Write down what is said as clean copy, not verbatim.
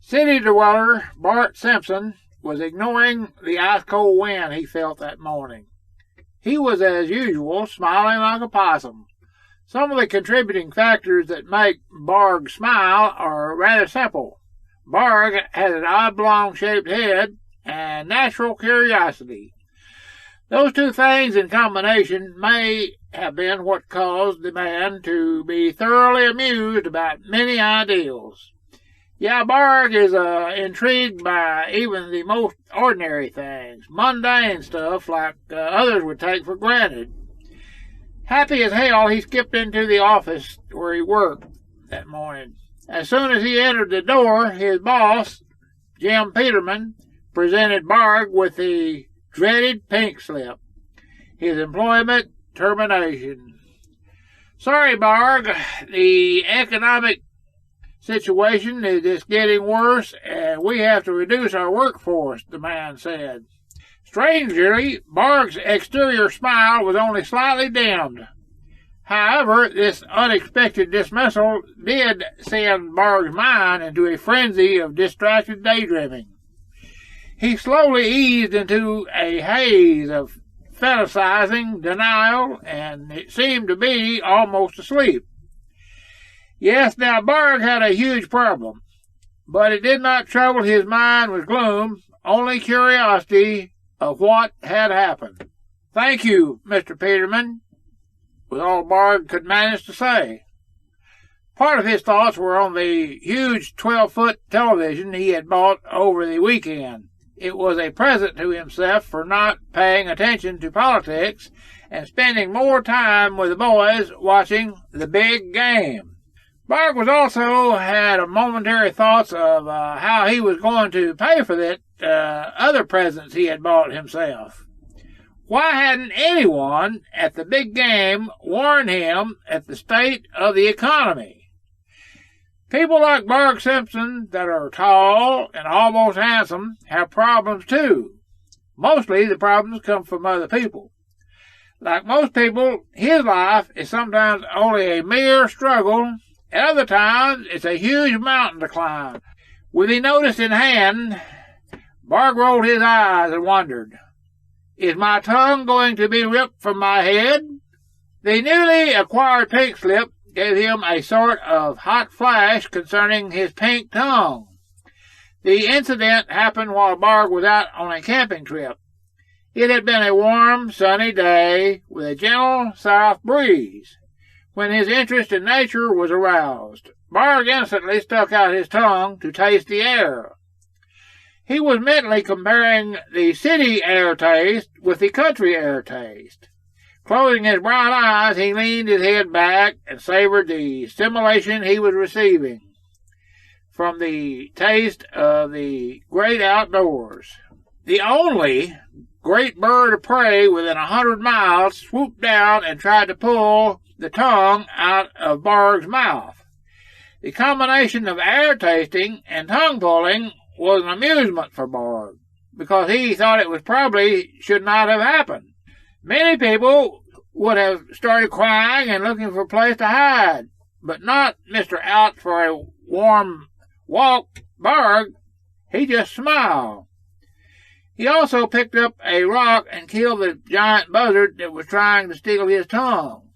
City dweller Barg Simpson was ignoring the ice-cold wind he felt that morning. He was, as usual, smiling like a possum. Some of the contributing factors that make Barg smile are rather simple. Barg has an oblong-shaped head and natural curiosity. Those two things in combination may have been what caused the man to be thoroughly amused about many ideals. Yeah, Barg is intrigued by even the most ordinary things, mundane stuff like others would take for granted. Happy as hell, he skipped into the office where he worked that morning. As soon as he entered the door, his boss, Jim Peterman, presented Barg with the dreaded pink slip. His employment termination. Sorry, Barg, the economic situation is just getting worse, and we have to reduce our workforce, the man said. Strangely, Barg's exterior smile was only slightly dimmed. However, this unexpected dismissal did send Barg's mind into a frenzy of distracted daydreaming. He slowly eased into a haze of fantasizing, denial, and it seemed to be almost asleep. Yes, now Barg had a huge problem, but it did not trouble his mind with gloom, only curiosity of what had happened. Thank you, Mr. Peterman, was all Barg could manage to say. Part of his thoughts were on the huge 12-foot television he had bought over the weekend. It was a present to himself for not paying attention to politics and spending more time with the boys watching the big game. Barg was also had a momentary thoughts of how he was going to pay for that other presents he had bought himself. Why hadn't anyone at the big game warned him at the state of the economy? People like Barg Simpson that are tall and almost handsome have problems too. Mostly the problems come from other people. Like most people, his life is sometimes only a mere struggle. At other times, it's a huge mountain to climb. With the notice in hand, Barg rolled his eyes and wondered, is my tongue going to be ripped from my head? The newly acquired pink slip gave him a sort of hot flash concerning his pink tongue. The incident happened while Barg was out on a camping trip. It had been a warm, sunny day with a gentle south breeze. When his interest in nature was aroused, Barg instantly stuck out his tongue to taste the air. He was mentally comparing the city air taste with the country air taste. Closing his brown eyes, he leaned his head back and savored the stimulation he was receiving from the taste of the great outdoors. The only great bird of prey within 100 miles swooped down and tried to pull the tongue out of Barg's mouth. The combination of air tasting and tongue pulling was an amusement for Barg, because he thought it was probably should not have happened. Many people would have started crying and looking for a place to hide, but not Mr. Out for a warm walk, Barg. He just smiled. He also picked up a rock and killed the giant buzzard that was trying to steal his tongue.